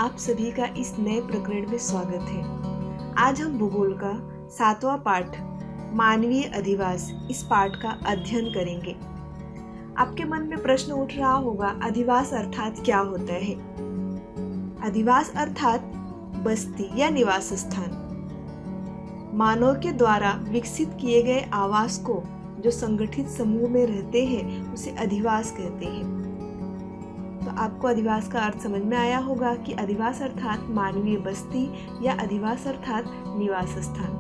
आप सभी का इस नए प्रकरण में स्वागत है। आज हम भूगोल का 7वां पाठ मानवीय अधिवास इस पाठ का अध्ययन करेंगे। आपके मन में प्रश्न उठ रहा होगा, अधिवास अर्थात क्या होता है? अधिवास अर्थात बस्ती या निवास स्थान। मानव के द्वारा विकसित किए गए आवास को जो संगठित समूह में रहते हैं उसे अधिवास कहते हैं। तो आपको अधिवास का अर्थ समझ में आया होगा कि अधिवास अर्थात मानवीय बस्ती या अधिवास अर्थात निवास स्थान।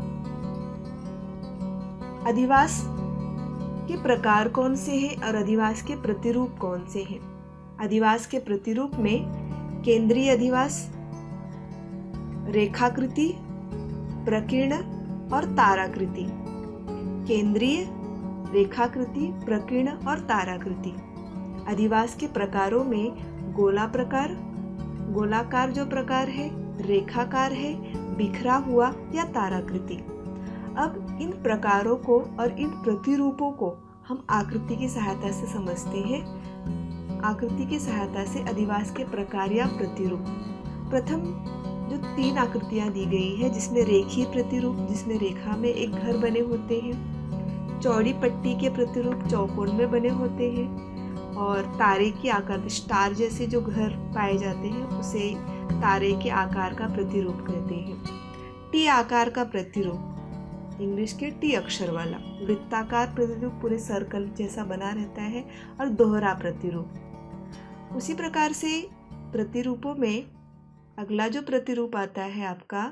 अधिवास के प्रकार कौन से हैं और अधिवास के प्रतिरूप कौन से हैं? अधिवास के प्रतिरूप में केंद्रीय अधिवास, रेखाकृति, प्रकीर्ण और ताराकृति। केंद्रीय, रेखाकृति, प्रकीर्ण और ताराकृति। अधिवास के प्रकारों में गोला प्रकार, गोलाकार जो प्रकार है, रेखाकार है, बिखरा हुआ या ताराकृति। अब इन प्रकारों को और इन प्रतिरूपों को हम आकृति की सहायता से समझते हैं। आकृति की सहायता से अधिवास के प्रकार या प्रतिरूप। प्रथम जो 3 आकृतियां दी गई है, जिसमें रेखीय प्रतिरूप, जिसमें रेखा में एक घर बने होते हैं, चौड़ी पट्टी के प्रतिरूप चौकोन में बने होते हैं, और तारे के आकार, स्टार जैसे जो घर पाए जाते हैं उसे तारे के आकार का प्रतिरूप कहते हैं। टी आकार का प्रतिरूप, इंग्लिश के टी अक्षर वाला। वृत्ताकार प्रतिरूप पूरे सर्कल जैसा बना रहता है, और दोहरा प्रतिरूप। उसी प्रकार से प्रतिरूपों में अगला जो प्रतिरूप आता है आपका,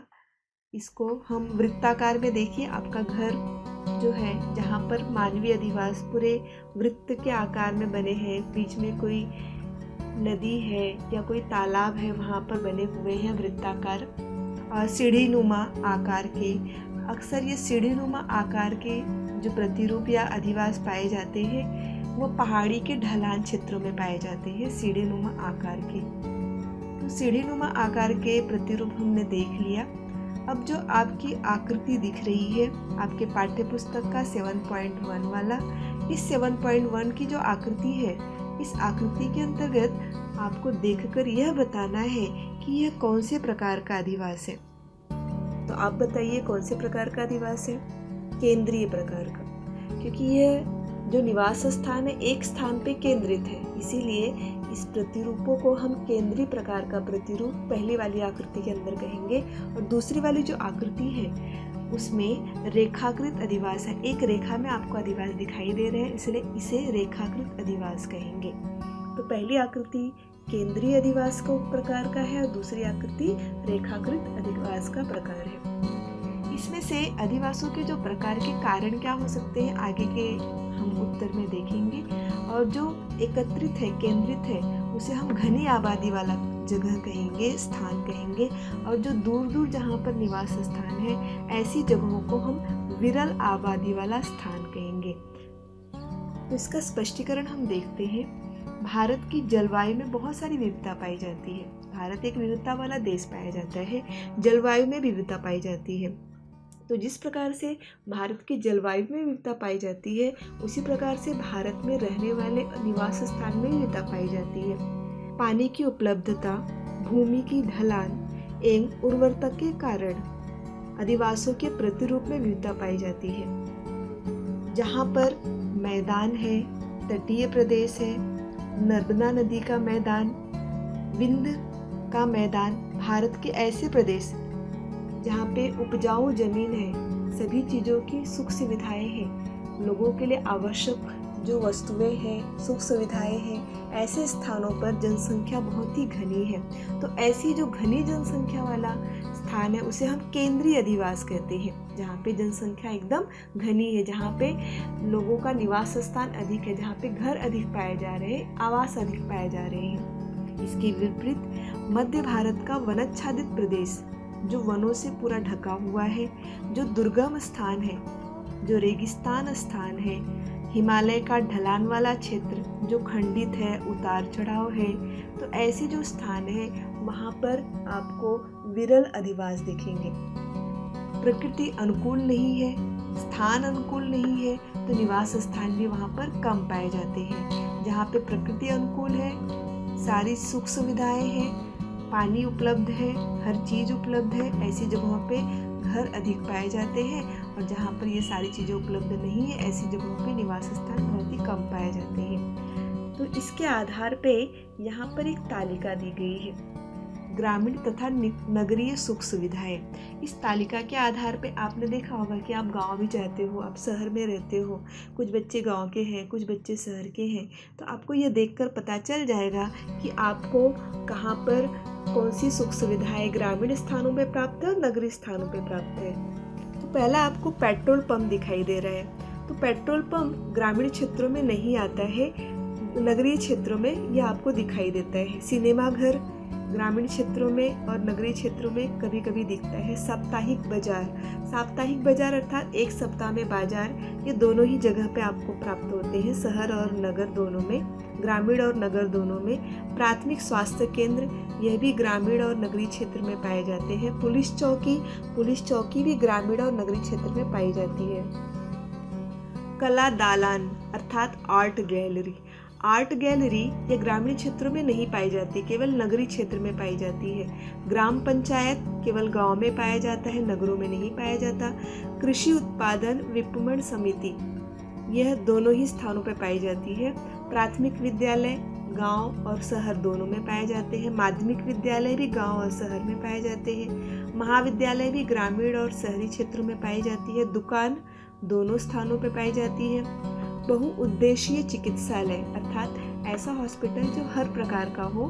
इसको हम वृत्ताकार में देखिए। आपका घर जो है, जहाँ पर मानवीय अधिवास पूरे वृत्त के आकार में बने हैं, बीच में कोई नदी है या कोई तालाब है, वहाँ पर बने हुए हैं वृत्ताकार। और सीढ़ीनुमा आकार के, अक्सर ये सीढ़ीनुमा आकार के जो प्रतिरूप या अधिवास पाए जाते हैं वो पहाड़ी के ढलान क्षेत्रों में पाए जाते हैं, सीढ़ीनुमा आकार के। तो सीढ़ीनुमा आकार के प्रतिरूप हमने देख लिया। अब जो आपकी आकृति दिख रही है आपके पाठ्य पुस्तक का 7.1 वाला, इस 7.1 की जो आकृति है, इस आकृति के अंतर्गत आपको देखकर यह बताना है कि यह कौन से प्रकार का अधिवास है। तो आप बताइए कौन से प्रकार का अधिवास है? केंद्रीय प्रकार का, क्योंकि यह जो निवास स्थान है एक स्थान पे केंद्रित है, इसीलिए इस प्रतिरूपों को हम केंद्रीय प्रकार का प्रतिरूप पहली वाली आकृति के अंदर कहेंगे। और दूसरी वाली जो आकृति है उसमें रेखाकृत अधिवास है। एक रेखा में आपको अधिवास दिखाई दे रहे हैं, इसलिए इसे रेखाकृत अधिवास कहेंगे। तो पहली आकृति केंद्रीय अधिवास का प्रकार का है और दूसरी आकृति रेखाकृत अधिवास का प्रकार है। इसमें से अधिवासों के जो प्रकार के कारण क्या हो सकते हैं आगे के हम उत्तर में देखेंगे। और जो एकत्रित है, केंद्रित है, उसे हम घनी आबादी वाला जगह कहेंगे, स्थान कहेंगे। और जो दूर दूर जहाँ पर निवास स्थान है, ऐसी जगहों को हम विरल आबादी वाला स्थान कहेंगे। तो इसका स्पष्टीकरण हम देखते हैं। भारत की जलवायु में बहुत सारी विविधता पाई जाती है। भारत एक विविधता वाला देश पाया जाता है, जलवायु में विविधता पाई जाती है। तो जिस प्रकार से भारत की जलवायु में विविधता पाई जाती है, उसी प्रकार से भारत में रहने वाले निवास स्थान में विविधता पाई जाती है। पानी की उपलब्धता, भूमि की ढलान एवं उर्वरता के कारण अधिवासों के प्रतिरूप में विविधता पाई जाती है। जहाँ पर मैदान है, तटीय प्रदेश है, नर्मदा नदी का मैदान, विंध्य का मैदान, भारत के ऐसे प्रदेश जहाँ पे उपजाऊ जमीन है, सभी चीज़ों की सुख सुविधाएं हैं, लोगों के लिए आवश्यक जो वस्तुएं हैं, सुख सुविधाएं हैं, ऐसे स्थानों पर जनसंख्या बहुत ही घनी है। तो ऐसी जो घनी जनसंख्या वाला स्थान है उसे हम केंद्रीय अधिवास कहते हैं, जहाँ पे जनसंख्या एकदम घनी है, जहाँ पे लोगों का निवास स्थान अधिक है, जहाँ पे घर अधिक पाए जा रहे हैं, आवास अधिक पाए जा रहे हैं। इसके विपरीत मध्य भारत का वनाच्छादित प्रदेश जो वनों से पूरा ढका हुआ है, जो दुर्गम स्थान है, जो रेगिस्तान स्थान है, हिमालय का ढलान वाला क्षेत्र जो खंडित है, उतार चढ़ाव है, तो ऐसे जो स्थान है वहाँ पर आपको विरल अधिवास दिखेंगे। प्रकृति अनुकूल नहीं है, स्थान अनुकूल नहीं है, तो निवास स्थान भी वहाँ पर कम पाए जाते हैं। जहाँ पे प्रकृति अनुकूल है, सारी सुख सुविधाएं हैं, पानी उपलब्ध है, हर चीज़ उपलब्ध है, ऐसी जगहों पे घर अधिक पाए जाते हैं। और जहाँ पर ये सारी चीज़ें उपलब्ध नहीं है, ऐसी जगहों पे निवास स्थान बहुत ही कम पाए जाते हैं। तो इसके आधार पे यहाँ पर एक तालिका दी गई है, ग्रामीण तथा नगरीय सुख सुविधाएं। इस तालिका के आधार पे आपने देखा होगा कि आप गांव भी जाते हो, आप शहर में रहते हो, कुछ बच्चे गांव के हैं, कुछ बच्चे शहर के हैं, तो आपको ये देखकर पता चल जाएगा कि आपको कहाँ पर कौन सी सुख सुविधाएं ग्रामीण स्थानों में प्राप्त है और नगरीय स्थानों पे प्राप्त है। तो पहला आपको पेट्रोल पंप दिखाई दे रहा है। तो पेट्रोल पंप ग्रामीण क्षेत्रों में नहीं आता है, नगरीय क्षेत्रों में यह आपको दिखाई देता है। सिनेमा घर ग्रामीण क्षेत्रों में और नगरीय क्षेत्रों में कभी कभी दिखता है। साप्ताहिक बाजार अर्थात एक सप्ताह में बाजार, ये दोनों ही जगह पे आपको प्राप्त होते हैं, शहर और नगर दोनों में, ग्रामीण और नगर दोनों में। प्राथमिक स्वास्थ्य केंद्र, यह भी ग्रामीण और नगरीय क्षेत्र में पाए जाते हैं। पुलिस चौकी भी ग्रामीण और नगरीय क्षेत्र में पाई जाती है। कला दालान अर्थात आर्ट गैलरी ये ग्रामीण क्षेत्रों में नहीं पाई जाती, केवल नगरीय क्षेत्र में पाई जाती है। ग्राम पंचायत केवल गांव में पाया जाता है, नगरों में नहीं पाया जाता। कृषि उत्पादन विपणन समिति, यह दोनों ही स्थानों पर पाई जाती है। प्राथमिक विद्यालय गांव और शहर दोनों में पाए जाते हैं। माध्यमिक विद्यालय भी गांव और शहर में पाए जाते हैं। महाविद्यालय भी ग्रामीण और शहरी क्षेत्रों में पाई जाती है। दुकान दोनों स्थानों पर पाई जाती है। बहुउद्देशीय चिकित्सालय अर्थात ऐसा हॉस्पिटल जो हर प्रकार का हो,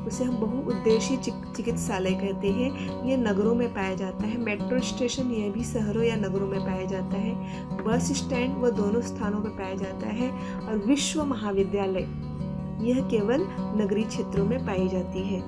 उसे हम बहुउद्देशीय चिकित्सालय कहते हैं, ये नगरों में पाया जाता है। मेट्रो स्टेशन, यह भी शहरों या नगरों में पाया जाता है। बस स्टैंड, वह दोनों स्थानों पर पाया जाता है। और विश्व महाविद्यालय, यह केवल नगरीय क्षेत्रों में पाई जाती है।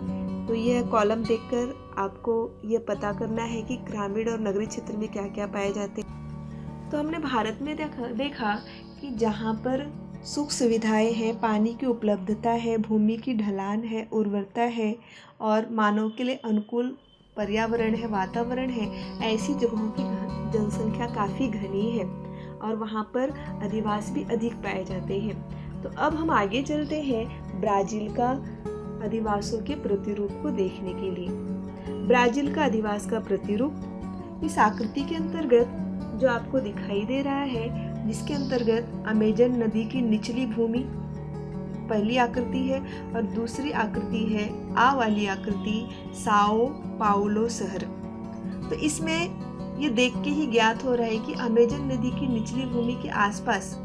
तो यह कॉलम देखकर आपको यह पता करना है कि ग्रामीण और नगरीय क्षेत्र में क्या क्या पाए जाते हैं। तो हमने भारत में देखा कि जहाँ पर सुख सुविधाएं हैं, पानी की उपलब्धता है, भूमि की ढलान है, उर्वरता है और मानव के लिए अनुकूल पर्यावरण है, वातावरण है, ऐसी जगहों की जनसंख्या काफ़ी घनी है और वहाँ पर अधिवास भी अधिक पाए जाते हैं। तो अब हम आगे चलते हैं ब्राज़ील का अधिवासों के प्रतिरूप को देखने के लिए। ब्राज़ील का अधिवास का प्रतिरूप इस आकृति के अंतर्गत जो आपको दिखाई दे रहा है, जिसके अंतर्गत अमेजन नदी की निचली भूमि पहली आकृति है और दूसरी आकृति है आ वाली आकृति साओ पाउलो शहर। तो इसमें ये देख के ही ज्ञात हो रहा है कि अमेजन नदी की निचली भूमि के आसपास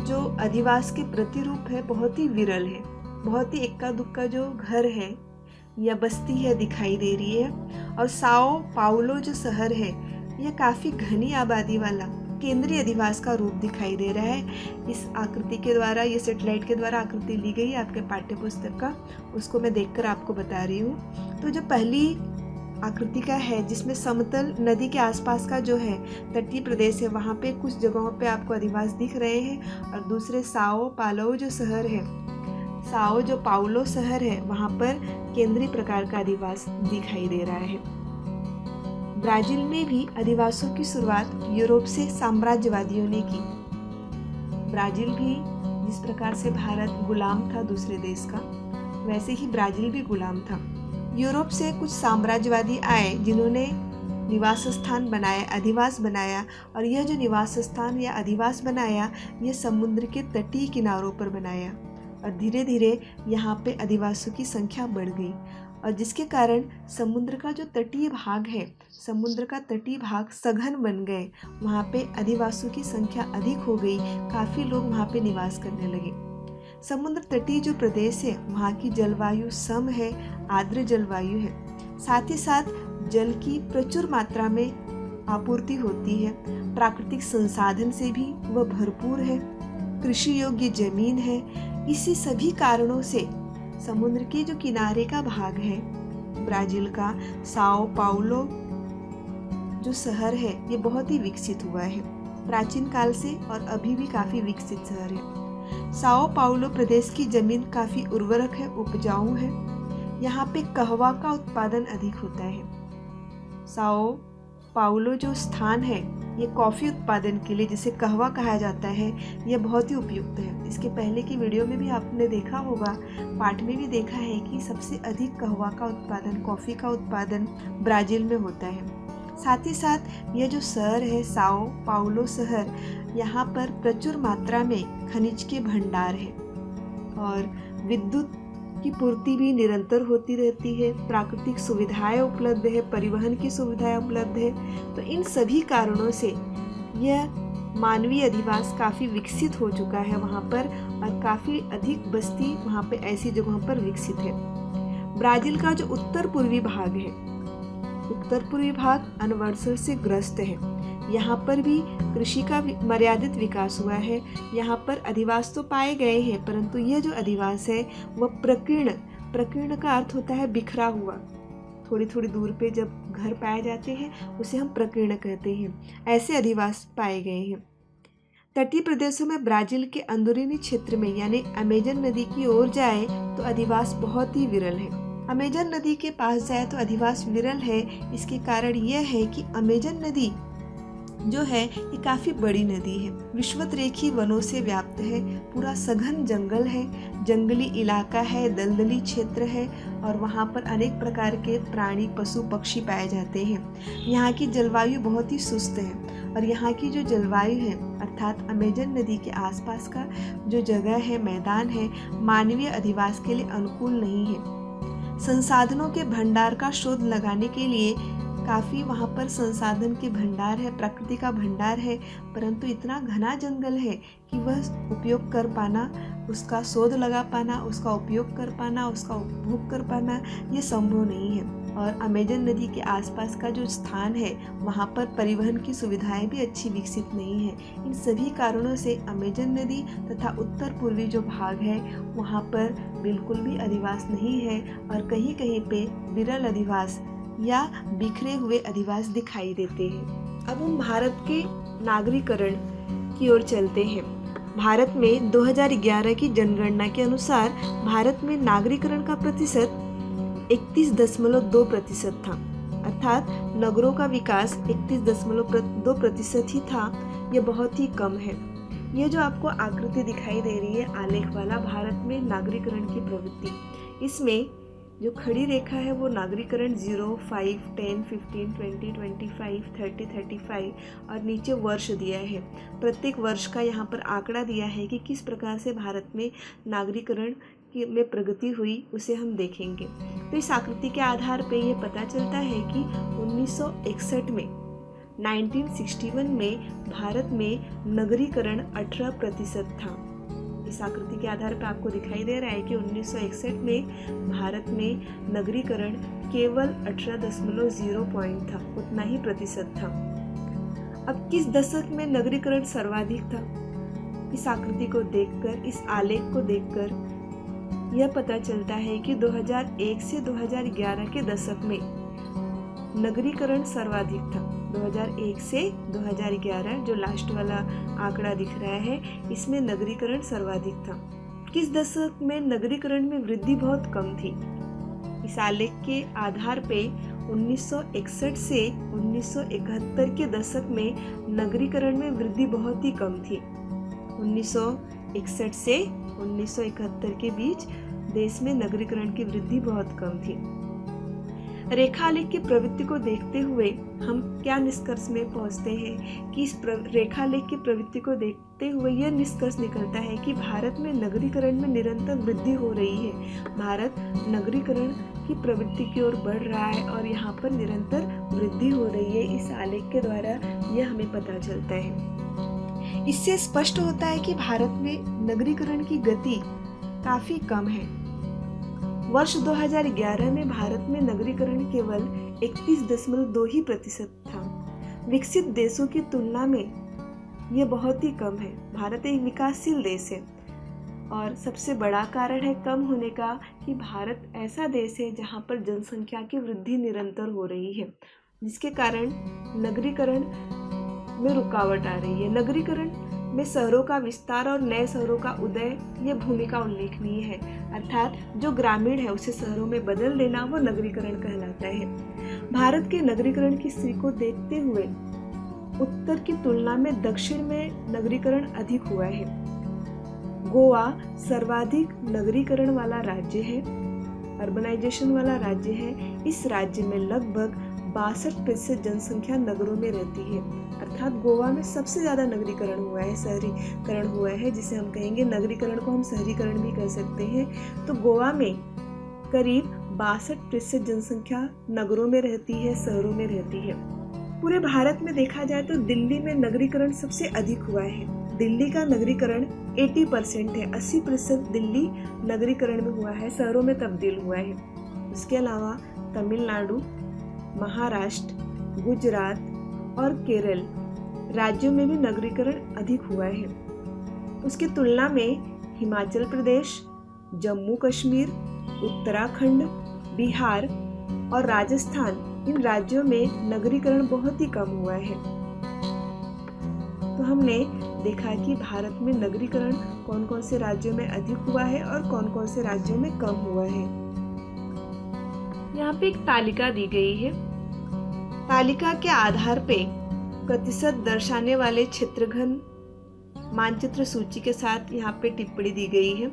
जो अधिवास के प्रतिरूप है बहुत ही विरल है, बहुत ही इक्का दुक्का जो घर है या बस्ती है दिखाई दे रही है। और साओ पाउलो जो शहर है यह काफ़ी घनी आबादी वाला केंद्रीय अधिवास का रूप दिखाई दे रहा है। इस आकृति के द्वारा, ये सैटेलाइट के द्वारा आकृति ली गई है आपके पाठ्य पुस्तक का, उसको मैं देखकर आपको बता रही हूँ। तो जो पहली आकृति का है जिसमें समतल नदी के आसपास का जो है तटीय प्रदेश है, वहाँ पे कुछ जगहों पे आपको अधिवास दिख रहे हैं। और दूसरे साओ पाउलो जो शहर है, साओ जो पाउलो शहर है, वहाँ पर केंद्रीय प्रकार का अधिवास दिखाई दे रहा है। ब्राज़ील में भी अधिवासों की शुरुआत यूरोप से साम्राज्यवादियों ने की। ब्राज़ील भी जिस प्रकार से भारत गुलाम था दूसरे देश का, वैसे ही ब्राज़ील भी गुलाम था। यूरोप से कुछ साम्राज्यवादी आए जिन्होंने निवास स्थान बनाया, अधिवास बनाया। और यह जो निवास स्थान या अधिवास बनाया, यह समुद्र के तटीय किनारों पर बनाया और धीरे धीरे यहाँ पे अधिवासियों की संख्या बढ़ गई। और जिसके कारण समुद्र का जो तटीय भाग है, समुद्र का तटीय भाग सघन बन गए, वहाँ पे अधिवासियों की संख्या अधिक हो गई, काफ़ी लोग वहाँ पे निवास करने लगे। समुद्र तटीय जो प्रदेश है वहाँ की जलवायु सम है, आर्द्र जलवायु है, साथ ही साथ जल की प्रचुर मात्रा में आपूर्ति होती है। प्राकृतिक संसाधन से भी वह भरपूर है, कृषि योग्य जमीन है। इसी सभी कारणों से समुद्र के जो किनारे का भाग है ब्राज़ील का, साओ पाउलो जो शहर है, ये बहुत ही विकसित हुआ है प्राचीन काल से और अभी भी काफ़ी विकसित शहर है। साओ पाउलो प्रदेश की जमीन काफ़ी उर्वरक है, उपजाऊ है। यहाँ पे कहवा का उत्पादन अधिक होता है। साओ पाउलो जो स्थान है ये कॉफ़ी उत्पादन के लिए, जिसे कहवा कहा जाता है, यह बहुत ही उपयुक्त है। इसके पहले की वीडियो में भी आपने देखा होगा, पाठ में भी देखा है कि सबसे अधिक कहवा का उत्पादन, कॉफ़ी का उत्पादन ब्राज़ील में होता है। साथ ही साथ यह जो शहर है साओ पाउलो शहर, यहाँ पर प्रचुर मात्रा में खनिज के भंडार है और विद्युत की पूर्ति भी निरंतर होती रहती है, प्राकृतिक सुविधाएं उपलब्ध है, परिवहन की सुविधाएं उपलब्ध है। तो इन सभी कारणों से यह मानवीय अधिवास काफ़ी विकसित हो चुका है वहाँ पर और काफ़ी अधिक बस्ती वहाँ पे ऐसी जगहों पर विकसित है। ब्राज़ील का जो उत्तर पूर्वी भाग है, उत्तर पूर्वी भाग अनवर्षण से ग्रस्त है। यहाँ पर भी कृषि का मर्यादित विकास हुआ है। यहाँ पर अधिवास तो पाए गए हैं, परंतु यह जो अधिवास है वह प्रकीर्ण का अर्थ होता है बिखरा हुआ। थोड़ी थोड़ी दूर पे जब घर पाए जाते हैं उसे हम प्रकीर्ण कहते हैं। ऐसे अधिवास पाए गए हैं। तटीय प्रदेशों में ब्राज़ील के अंदरूनी क्षेत्र में यानी अमेजन नदी की ओर जाए तो अधिवास बहुत ही विरल है। अमेजन नदी के पास जाए तो अधिवास विरल है। इसके कारण यह है कि अमेजन नदी जो है ये काफ़ी बड़ी नदी है, विषुवत-रेखी वनों से व्याप्त है, पूरा सघन जंगल है, जंगली इलाका है, दलदली क्षेत्र है और वहाँ पर अनेक प्रकार के प्राणी, पशु, पक्षी पाए जाते हैं। यहाँ की जलवायु बहुत ही सुस्त है और यहाँ की जो जलवायु है अर्थात अमेजन नदी के आसपास का जो जगह है, मैदान है, मानवीय अधिवास के लिए अनुकूल नहीं है। संसाधनों के भंडार का शोध लगाने के लिए काफ़ी वहाँ पर संसाधन के भंडार है, प्रकृति का भंडार है, परंतु इतना घना जंगल है कि वह उपयोग कर पाना, उसका शोध लगा पाना, उसका उपयोग कर पाना, उसका उपभोग कर पाना ये संभव नहीं है। और अमेजन नदी के आसपास का जो स्थान है वहाँ पर परिवहन की सुविधाएं भी अच्छी विकसित नहीं है। इन सभी कारणों से अमेजन नदी तथा उत्तर पूर्वी जो भाग है वहाँ पर बिल्कुल भी अधिवास नहीं है और कहीं कहीं पे विरल अधिवास या बिखरे हुए अधिवास दिखाई देते हैं। अब हम भारत के नागरीकरण की ओर चलते हैं। भारत में 2011 की जनगणना के अनुसार भारत में नागरीकरण का प्रतिशत 31.2% था, अर्थात नगरों का विकास 31.2% ही था। यह बहुत ही कम है। यह जो आपको आकृति दिखाई दे रही है आलेख वाला, भारत में नागरीकरण की प्रवृत्ति, इसमें जो खड़ी रेखा है वो नागरीकरण 0, 5, 10, 15, 20, 25, 30, 35 और नीचे वर्ष दिया है। प्रत्येक वर्ष का यहाँ पर आंकड़ा दिया है कि किस प्रकार से भारत में नागरीकरण में प्रगति हुई, उसे हम देखेंगे। तो इस आकृति के आधार पर यह पता चलता है कि 1961 में 1961 में भारत में नगरीकरण 18% था। इस आकृति के आधार पर आपको दिखाई दे रहा है कि 1961 में भारत में नगरीकरण केवल 18.0 पॉइंट था, उतना ही प्रतिशत था। अब किस दशक में नगरीकरण सर्वाधिक था? इस आकृति को देखकर, इस आलेख को देखकर यह पता चलता है कि 2001 से 2011 के दशक में नगरीकरण सर्वाधिक था। 2001 से 2011 जो लास्ट वाला आंकड़ा दिख रहा है, इसमें नगरीकरण सर्वाधिक था। किस दशक में नगरीकरण में वृद्धि बहुत कम थी? इस आलेख के आधार पे 1961 से 1971 के दशक में नगरीकरण में वृद्धि बहुत ही कम थी। 1961 से 1971 के बीच देश में नगरीकरण की वृद्धि बहुत कम थी। रेखालेख की प्रवृत्ति को देखते हुए हम क्या निष्कर्ष में पहुंचते हैं कि इस रेखालेख की प्रवृत्ति को देखते हुए यह निष्कर्ष निकलता है कि भारत में नगरीकरण में निरंतर वृद्धि हो रही है। भारत नगरीकरण की प्रवृत्ति की ओर बढ़ रहा है और यहाँ पर निरंतर वृद्धि हो रही है। इस आलेख के द्वारा यह हमें पता चलता है। इससे स्पष्ट होता है कि भारत में नगरीकरण की गति काफी कम है। वर्ष 2011 में भारत में नगरीकरण केवल 31.2% था। विकसित देशों की तुलना में यह बहुत ही कम है। भारत एक विकासशील देश है और सबसे बड़ा कारण है कम होने का कि भारत ऐसा देश है जहाँ पर जनसंख्या की वृद्धि निरंतर हो रही है, जिसके कारण नगरीकरण में रुकावट आ रही है। नगरीकरण में शहरों का विस्तार और नए शहरों का उदय ये भूमिका उल्लेखनीय है, अर्थात जो ग्रामीण है उसे शहरों में बदल देना वो नगरीकरण कहलाता है। भारत के नगरीकरण की स्थिति को देखते हुए उत्तर की तुलना में दक्षिण में नगरीकरण अधिक हुआ है। गोवा सर्वाधिक नगरीकरण वाला राज्य है, अर्बनाइजेशन वाला राज्य है। इस राज्य में लगभग 62% जनसंख्या नगरों में रहती है, अर्थात गोवा में सबसे ज़्यादा नगरीकरण हुआ है, शहरीकरण हुआ है, जिसे हम कहेंगे नगरीकरण को हम शहरीकरण भी कह सकते हैं। तो गोवा में करीब 62% जनसंख्या नगरों में रहती है, शहरों में रहती है। पूरे भारत में देखा जाए तो दिल्ली में नगरीकरण सबसे अधिक हुआ है। दिल्ली का नगरीकरण 80% है, 80% दिल्ली नगरीकरण में हुआ है, शहरों में तब्दील हुआ है। उसके अलावा तमिलनाडु, महाराष्ट्र, गुजरात और केरल राज्यों में भी नगरीकरण अधिक हुआ है। उसकी तुलना में हिमाचल प्रदेश, जम्मू कश्मीर, उत्तराखंड, बिहार और राजस्थान, इन राज्यों में नगरीकरण बहुत ही कम हुआ है। तो हमने देखा कि भारत में नगरीकरण कौन कौन से राज्यों में अधिक हुआ है और कौन कौन से राज्यों में कम हुआ है। यहाँ पे एक तालिका दी गई है। तालिका के आधार पे प्रतिशत दर्शाने वाले क्षेत्रघन मानचित्र सूची के साथ यहाँ पे टिप्पणी दी गई है।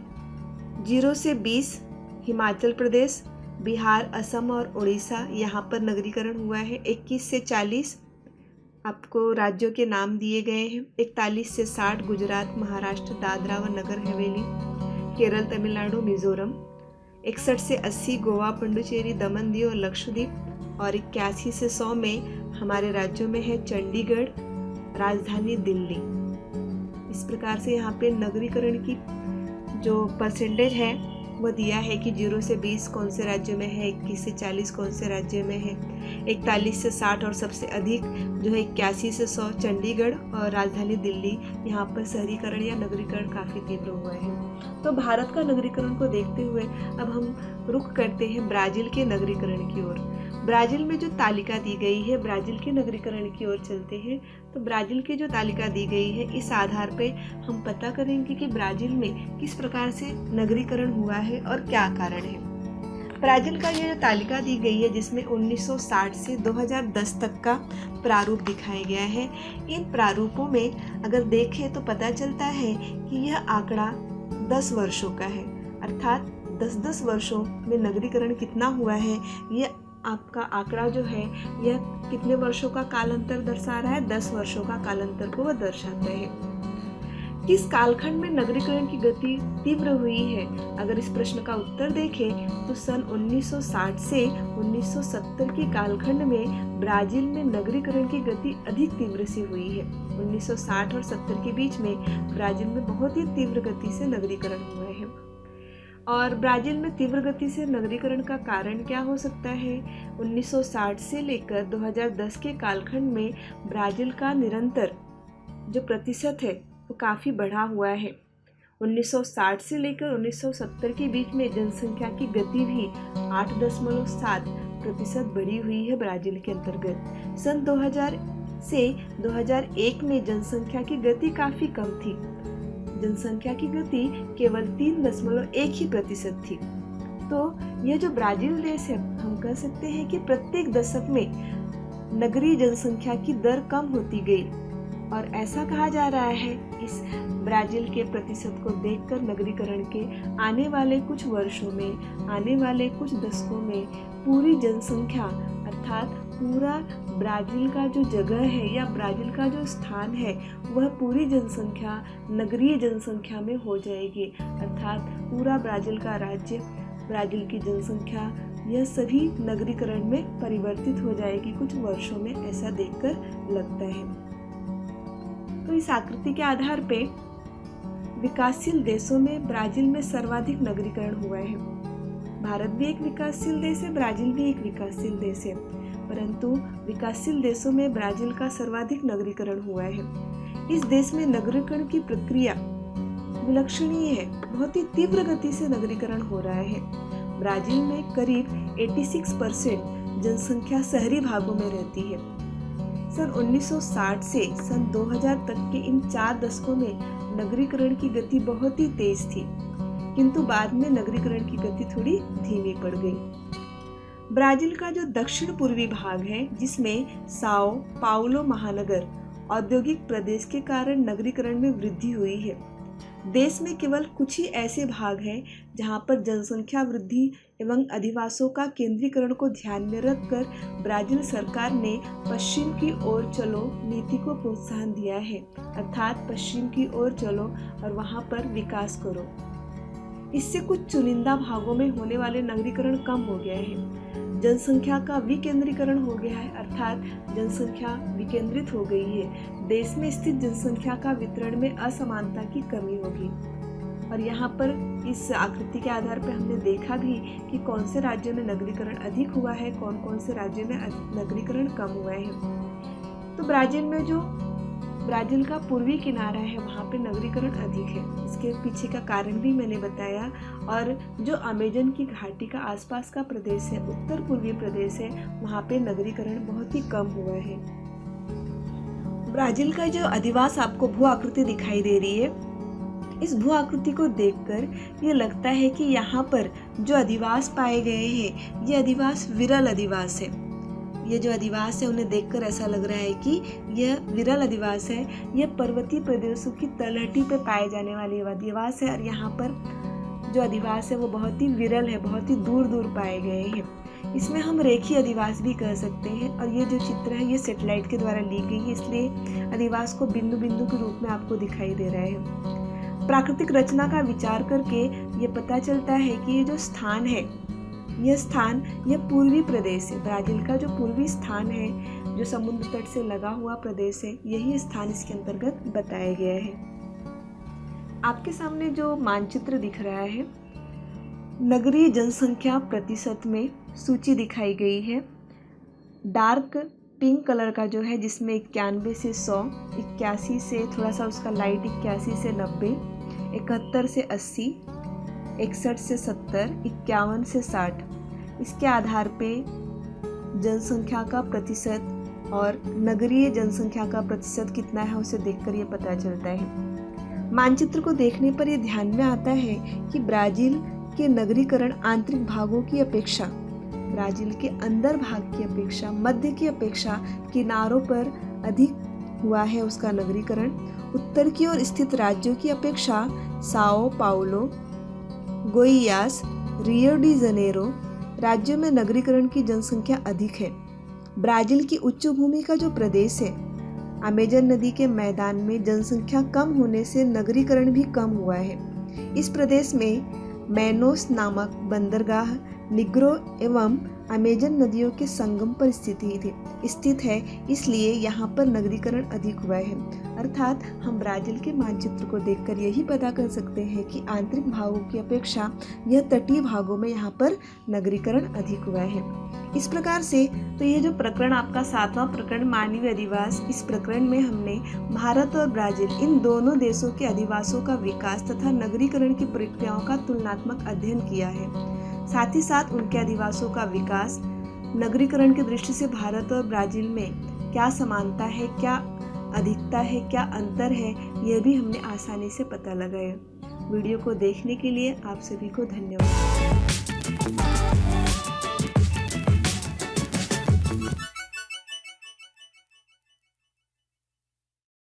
0 से 20 हिमाचल प्रदेश, बिहार, असम और उड़ीसा, यहाँ पर नगरीकरण हुआ है। 21 से 40 आपको राज्यों के नाम दिए गए हैं। 41 से 60 गुजरात, महाराष्ट्र, दादरा व नगर हवेली, केरल, तमिलनाडु, मिजोरम। 61 से 80 गोवा, पुडुचेरी, दमन दीव और लक्षद्वीप। और 81 से 100 में हमारे राज्यों में है चंडीगढ़, राजधानी दिल्ली। इस प्रकार से यहाँ पे नगरीकरण की जो परसेंटेज है वो दिया है कि 0 से 20 कौन से राज्यों में है, 21 से 40 कौन से राज्य में है, 41 से 60 और सबसे अधिक जो है 81 से 100 चंडीगढ़ और राजधानी दिल्ली, यहाँ पर शहरीकरण या नगरीकरण काफ़ी तीव्र हुआ है। तो भारत का नगरीकरण को देखते हुए अब हम रुख करते हैं ब्राज़ील के नगरीकरण की ओर। ब्राज़ील में जो तालिका दी गई है, ब्राज़ील के नगरीकरण की ओर चलते हैं। तो ब्राज़ील की जो तालिका दी गई है, इस आधार पे हम पता करेंगे कि ब्राज़ील में किस प्रकार से नगरीकरण हुआ है और क्या कारण है। ब्राज़ील का ये जो तालिका दी गई है, जिसमें 1960 से 2010 तक का प्रारूप दिखाया गया है। इन प्रारूपों में अगर देखें तो पता चलता है कि यह आंकड़ा 10 वर्षों का है, अर्थात 10-10 वर्षों में नगरीकरण कितना हुआ है, यह आपका आंकड़ा जो है यह कितने वर्षों का कालांतर दर्शा रहा है, 10 वर्षों का कालांतर को वह दर्शाता है। किस कालखंड में नगरीकरण की गति तीव्र हुई है, अगर इस प्रश्न का उत्तर देखें तो सन 1960 से 1970 के कालखंड में ब्राज़ील में नगरीकरण की गति अधिक तीव्र से हुई है। 1960 और 70 के बीच में ब्राज़ील में बहुत ही तीव्र गति से नगरीकरण हुआ है। और ब्राज़ील में तीव्र गति से नगरीकरण का कारण क्या हो सकता है? 1960 से लेकर 2010 के कालखंड में ब्राज़ील का निरंतर जो प्रतिशत है वो काफ़ी बढ़ा हुआ है। 1960 से लेकर 1970 के बीच में जनसंख्या की गति भी 8.7% बढ़ी हुई है ब्राज़ील के अंतर्गत। सन 2000 से 2001 में जनसंख्या की गति काफ़ी कम थी। जनसंख्या की गति केवल 3.1% थी। तो यह जो ब्राज़ील देश है, हम कह सकते हैं कि प्रत्येक दशक में नगरीय जनसंख्या की दर कम होती गई और ऐसा कहा जा रहा है इस ब्राज़ील के प्रतिशत को देखकर नगरीकरण के आने वाले कुछ वर्षों में, आने वाले कुछ दशकों में पूरी जनसंख्या अर्थात पूरा ब्राज़ील का जो जगह है या ब्राज़ील का जो स्थान है वह पूरी जनसंख्या नगरीय जनसंख्या में हो जाएगी, अर्थात पूरा ब्राज़ील का राज्य, ब्राज़ील की जनसंख्या यह सभी नगरीकरण में परिवर्तित हो जाएगी कुछ वर्षों में, ऐसा देखकर लगता है। तो इस आकृति के आधार पे विकासशील देशों में ब्राज़ील में सर्वाधिक नगरीकरण हुआ है। भारत भी एक विकासशील देश है, ब्राज़ील भी एक विकासशील देश है, परंतु विकासशील देशों में ब्राज़ील का सर्वाधिक नगरीकरण हुआ है। इस देश में नगरीकरण की प्रक्रिया विलक्षणीय है, बहुत ही तीव्र गति से नगरीकरण हो रहा है। ब्राज़ील में करीब 86% जनसंख्या शहरी भागों में रहती है। सन 1960 से सन 2000 तक के इन 4 दशकों में नगरीकरण की गति बहुत ही तेज थी, किंतु बाद में नगरीकरण की गति थोड़ी धीमी पड़ गई। ब्राज़ील का जो दक्षिण पूर्वी भाग है, जिसमें साओ पाउलो महानगर औद्योगिक प्रदेश के कारण नगरीकरण में वृद्धि हुई है। देश में केवल कुछ ही ऐसे भाग हैं जहां पर जनसंख्या वृद्धि एवं अधिवासों का केंद्रीकरण को ध्यान में रखकर ब्राजील सरकार ने पश्चिम की ओर चलो नीति को प्रोत्साहन दिया है, अर्थात पश्चिम की ओर चलो और वहां पर विकास करो। इससे कुछ चुनिंदा भागों में होने वाले नगरीकरण कम हो गए हैं, जनसंख्या का विकेंद्रीकरण हो गया है, अर्थात जनसंख्या विकेंद्रित हो गई है। देश में स्थित जनसंख्या का वितरण में असमानता की कमी होगी। और यहाँ पर इस आकृति के आधार पर हमने देखा भी कि कौन से राज्यों में नगरीकरण अधिक हुआ है, कौन कौन से राज्यों में नगरीकरण कम हुआ है। तो ब्राजील में जो ब्राजील का पूर्वी किनारा है वहाँ पे नगरीकरण अधिक है। इसके पीछे का कारण भी मैंने बताया। और जो अमेजन की घाटी का आसपास का प्रदेश है, उत्तर पूर्वी प्रदेश है, वहाँ पे नगरीकरण बहुत ही कम हुआ है। ब्राजील का जो अधिवास आपको भू आकृति दिखाई दे रही है, इस भू आकृति को देखकर ये लगता है कि यहाँ पर जो अधिवास पाए गए हैं ये अधिवास विरल अधिवास है। ये जो अधिवास है उन्हें देखकर ऐसा लग रहा है कि यह विरल अधिवास है। यह पर्वतीय प्रदेशों की तलहटी पर पाए जाने वाली अधिवास है और यहाँ पर जो अधिवास है वो बहुत ही विरल है, बहुत ही दूर दूर पाए गए हैं। इसमें हम रेखीय अधिवास भी कह सकते हैं। और ये जो चित्र है ये सैटेलाइट के द्वारा ली गई है, इसलिए अधिवास को बिंदु बिंदु के रूप में आपको दिखाई दे रहा है। प्राकृतिक रचना का विचार करके ये पता चलता है कि ये जो स्थान है, यह पूर्वी प्रदेश है। ब्राजील का जो पूर्वी स्थान है, जो समुद्र तट से लगा हुआ प्रदेश है, यही स्थान इसके अंतर्गत बताया गया है। आपके सामने जो मानचित्र दिख रहा है, नगरीय जनसंख्या प्रतिशत में सूची दिखाई गई है। डार्क पिंक कलर का जो है, जिसमें 91 से 100, 81 से थोड़ा सा उसका लाइट 81 से 90, 71 से 80, 61 से 70, 51 से 60, इसके आधार पे जनसंख्या का प्रतिशत और नगरीय जनसंख्या का प्रतिशत कितना है उसे देखकर ये पता चलता है। मानचित्र को देखने पर ये ध्यान में आता है कि ब्राजील के नगरीकरण आंतरिक भागों की अपेक्षा, ब्राजील के अंदर भाग की अपेक्षा, मध्य की अपेक्षा किनारों पर अधिक हुआ है उसका नगरीकरण। उत्तर की ओर स्थित राज्यों की अपेक्षा Sao Paulo, Goiás, Rio de Janeiro राज्यों में नगरीकरण की जनसंख्या अधिक है। ब्राजील की उच्च भूमि का जो प्रदेश है, अमेजन नदी के मैदान में जनसंख्या कम होने से नगरीकरण भी कम हुआ है। इस प्रदेश में मैनोस नामक बंदरगाह निग्रो एवं अमेजन नदियों के संगम पर स्थित है, इसलिए यहाँ पर नगरीकरण अधिक हुआ है। अर्थात हम ब्राजील के मानचित्र को देखकर यही पता कर सकते हैं कि आंतरिक भागों की अपेक्षा यह तटीय भागों में यहाँ पर नगरीकरण अधिक हुआ है। इस प्रकार से तो ये जो प्रकरण आपका 7वां प्रकरण मानवीय अधिवास, इस प्रकरण में हमने भारत और ब्राजील इन दोनों देशों के अधिवासों का विकास तथा नगरीकरण की प्रक्रियाओं का तुलनात्मक अध्ययन किया है। साथ ही साथ उनके अधिवासों का विकास, नगरीकरण की दृष्टि से भारत और ब्राजील में क्या समानता है, क्या अधिकता है, क्या अंतर है, यह भी हमने आसानी से पता लगाया। वीडियो को देखने के लिए आप सभी को धन्यवाद।